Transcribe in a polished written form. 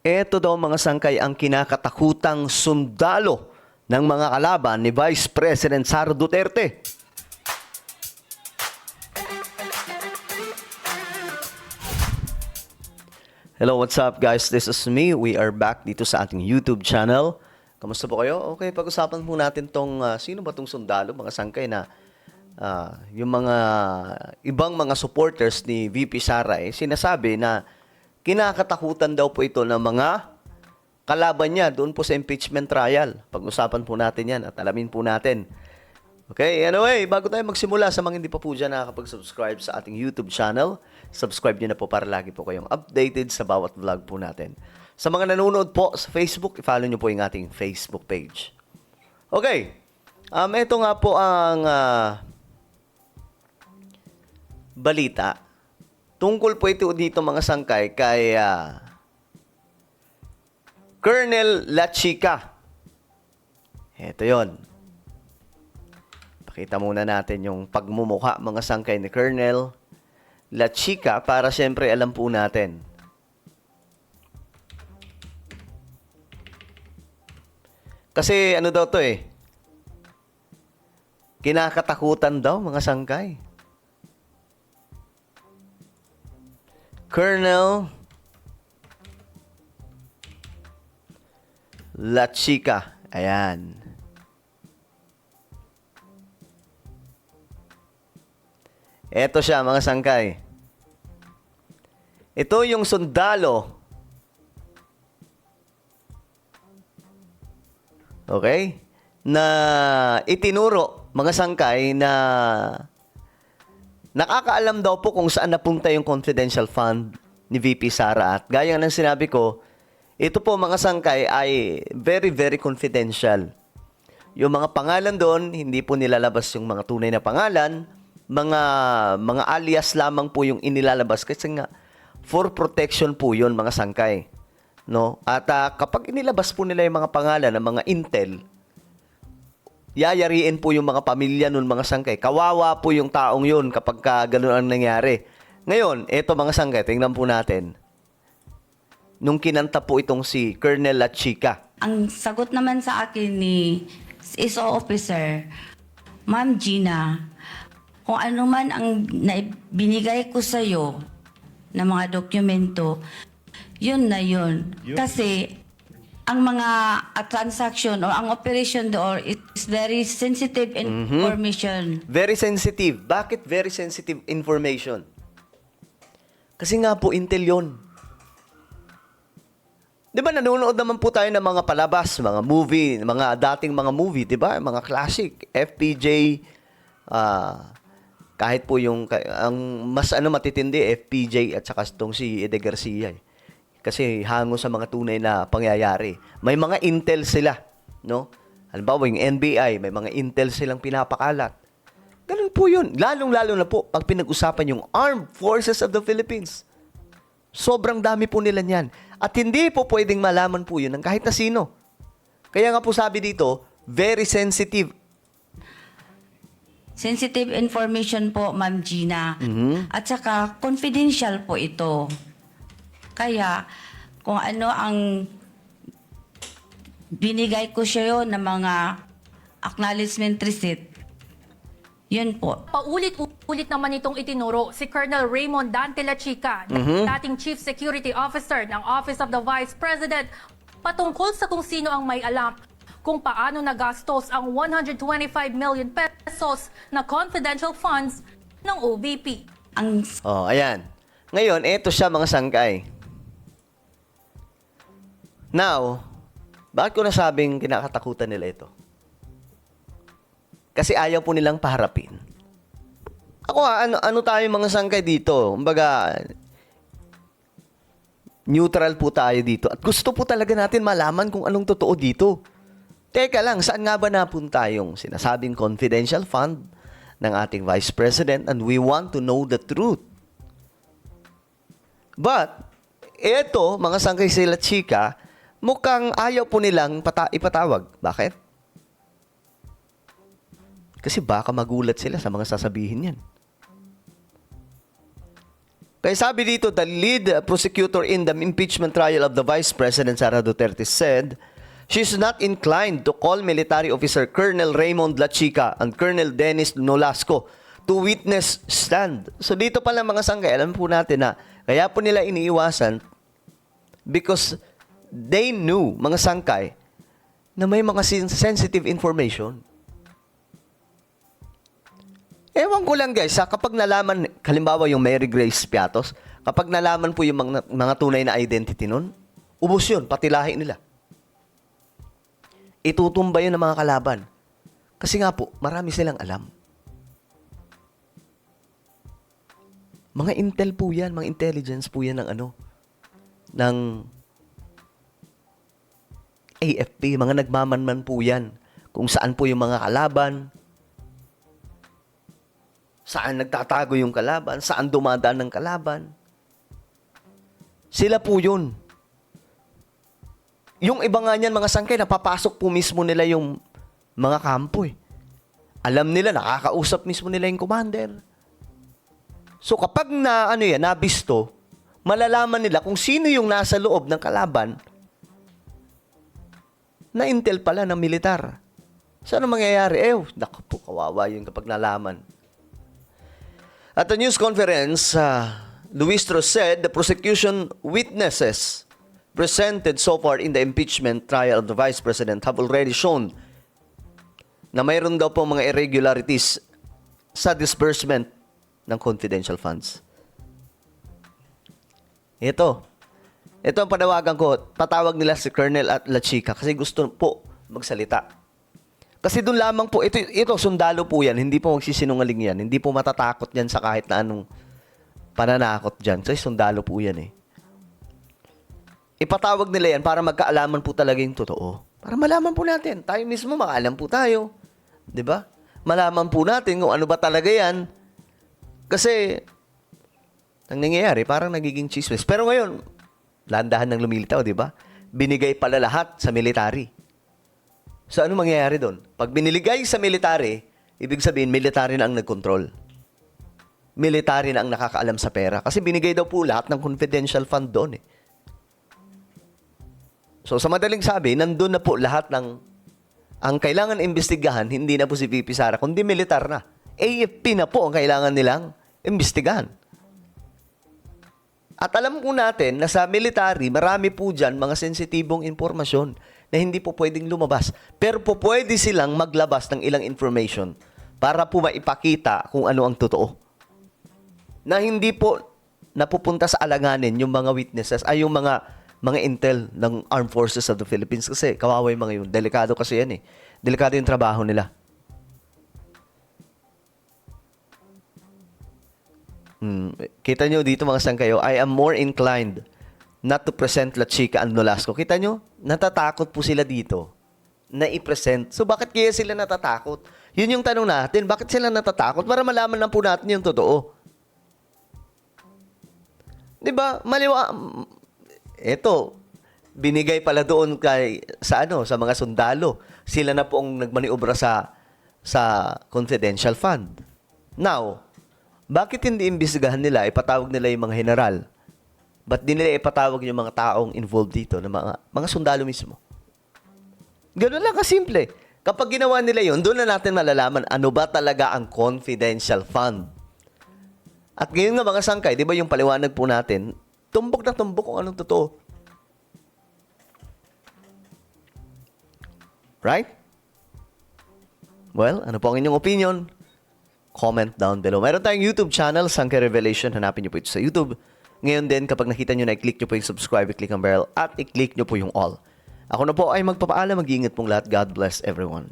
Ito daw mga sangkay ang kinakatakutang sundalo ng mga kalaban ni Vice President Sara Duterte. Hello, what's up guys? This is me. We are back dito sa ating YouTube channel. Kamusta po kayo? Okay, pag-usapan po natin tong sino ba tong sundalo, mga sangkay na yung mga ibang mga supporters ni VP Sara sinasabi na kinakatakutan daw po ito ng mga kalaban niya doon po sa impeachment trial. Pag-usapan po natin yan at alamin po natin. Okay, anyway, bago tayo magsimula, sa mga hindi pa po dyan nakakapag-subscribe sa ating YouTube channel, subscribe nyo na po para lagi po kayong updated sa bawat vlog po natin. Sa mga nanonood po sa Facebook, i-follow nyo po yung ating Facebook page. Okay, ito nga po ang balita. Tungkol po ito dito mga sangkay kay Colonel La Chica. Ito yon. Pakita muna natin yung pagmumukha mga sangkay ni Colonel La Chica para siyempre alam po natin. Kasi ano daw to kinakatakutan daw mga sangkay. Colonel La Chica. Ayan. Ito siya mga sangkay. Ito yung sundalo. Okay? Na itinuro mga sangkay na nakakaalam daw po kung saan napunta yung confidential fund ni VP Sara. At gaya ng sinabi ko, ito po mga sangkay ay very, very confidential. Yung mga pangalan doon, hindi po nilalabas yung mga tunay na pangalan. Mga alias lamang po yung inilalabas kasi nga for protection po yun mga sangkay. No? At kapag inilabas po nila yung mga pangalan ng mga intel, yayariin po yung mga pamilya nun mga sangkay. Kawawa po yung taong yun kapag gano'n ang nangyari. Ngayon, eto mga sangkay, tingnan po natin. Nung kinanta po itong si Colonel La Chica. Ang sagot naman sa akin ni ISO officer, Ma'am Gina, kung ano man ang binigay ko sa'yo na mga dokumento, yun na yun. Kasi ang mga transaction or ang operation door is very sensitive information. Very sensitive. Bakit very sensitive information? Kasi nga po, intel yun. Di ba nanonood naman po tayo ng mga palabas, mga movie, mga dating mga movie, di ba? Mga classic, FPJ, kahit po yung, ang mas matitindi, FPJ at saka itong si Ede Garcia. Kasi hango sa mga tunay na pangyayari. May mga intel sila, no? Halimbawa, yung NBI, may mga intel silang pinapakalat. Ganun po yun. Lalong-lalo na po pag pinag-usapan yung Armed Forces of the Philippines. Sobrang dami po nila niyan. At hindi po pwedeng malaman po yun ng kahit na sino. Kaya nga po sabi dito, very sensitive. Sensitive information po, Ma'am Gina. At saka confidential po ito. Kaya kung ano ang binigay ko sa'yo ng mga acknowledgement receipt, yun po. Paulit-ulit naman itong itinuro si Colonel Raymond Dante La Chica, dating Chief Security Officer ng Office of the Vice President, patungkol sa kung sino ang may alam kung paano nagastos ang 125 million pesos na confidential funds ng OVP. Ayan. Ngayon, eto siya mga sangkay. Now, bakit ko nasabing kinakatakutan nila ito? Kasi ayaw po nilang paharapin. Ako ano tayo mga sangkay dito? Kumbaga, neutral po tayo dito. At gusto po talaga natin malaman kung anong totoo dito. Teka lang, saan nga ba napunta yung sinasabing confidential fund ng ating Vice President and we want to know the truth. But, eto, mga sangkay sila chika, mukhang ayaw po nilang ipatawag. Bakit? Kasi baka magulat sila sa mga sasabihin yan. Kaya sabi dito, the lead prosecutor in the impeachment trial of the Vice President Sara Duterte said she's not inclined to call military officer Colonel Raymond Lachica and Colonel Dennis Nolasco to witness stand. So dito pala mga sangkay, alam po natin na kaya po nila iniiwasan because they knew, mga sangkay, na may mga sensitive information. Ewan ko lang guys, kapag nalaman, halimbawa yung Mary Grace Piatos, kapag nalaman po yung mga tunay na identity nun, ubos yun, pati lahi nila. Itutumba yun ng mga kalaban. Kasi nga po, marami silang alam. Mga intel po yan, mga intelligence po yan ng AFP, mga nagmamanman po yan. Kung saan po yung mga kalaban, saan nagtatago yung kalaban, saan dumadaan ng kalaban. Sila po yun. Yung iba nga niyan, mga sangkay, napapasok po mismo nila yung mga kampo eh. Alam nila, nakakausap mismo nila yung commander. So kapag nabisto, malalaman nila kung sino yung nasa loob ng kalaban na intel pala ng militar. So ano mangyayari? Naku po, kawawa yun kapag nalaman. At the news conference, Luistro said the prosecution witnesses presented so far in the impeachment trial of the Vice President have already shown na mayroon daw po mga irregularities sa disbursement ng confidential funds. Ito ang panawagan ko. Patawag nila si Colonel at Lachica kasi gusto po magsalita. Kasi doon lamang po, ito sundalo po yan, hindi po magsisinungaling yan, hindi po matatakot yan sa kahit na anong pananakot dyan. Kasi sundalo po yan eh. Ipatawag nila yan para magkaalaman po talaga yung totoo. Para malaman po natin. Tayo mismo makaalam po tayo. 'Di ba? Malaman po natin kung ano ba talaga yan. Kasi, ang nangyayari, parang nagiging chismis. Pero ngayon, landahan ng lumilitaw, 'di ba? Binigay pala lahat sa military. So, ano mangyayari doon? Pag biniligay sa military, ibig sabihin, military na ang nagkontrol. Military na ang nakakaalam sa pera. Kasi binigay daw po lahat ng confidential fund doon eh. So, sa madaling sabi, nandun na po lahat ng ang kailangan imbestigahan, hindi na po si VP Sara, kundi militar na. AFP na po ang kailangan nilang imbestigahan. At alam po natin na sa military, marami po dyan mga sensitibong informasyon na hindi po pwedeng lumabas. Pero po pwede silang maglabas ng ilang information para po maipakita kung ano ang totoo. Na hindi po napupunta sa alanganin yung mga witnesses ay yung mga intel ng Armed Forces of the Philippines kasi kawawa yung mga yun. Delikado kasi yan eh. Delikado yung trabaho nila. Kita nyo dito mga sangkayo, I am more inclined not to present Lachica and Nolasco. Kita nyo? Natatakot po sila dito na i-present. So bakit kaya sila natatakot? Yun yung tanong natin. Bakit sila natatakot? Para malaman lang po natin yung totoo. Diba? Ito, binigay pala doon sa mga sundalo. Sila na po ang nagmaniobra sa confidential fund. Now, bakit hindi imbestigahan nila, ipatawag nila yung mga general? Ba't di nila ipatawag yung mga taong involved dito, na mga sundalo mismo? Ganun lang kasimple. Kapag ginawa nila yun, doon na natin malalaman ano ba talaga ang confidential fund. At ngayon nga mga sangkay, di ba yung paliwanag po natin, tumbok na tumbok kung anong totoo. Right? Well, ano po ang inyong opinion? Comment down below. Mayroon tayong YouTube channel, Sangkay Revelation. Hanapin niyo po ito sa YouTube. Ngayon din, kapag nakita nyo na, i-click nyo po yung subscribe, i-click ang bell, at i-click nyo po yung all. Ako na po ay magpapaalam. Mag-iingat pong lahat. God bless everyone.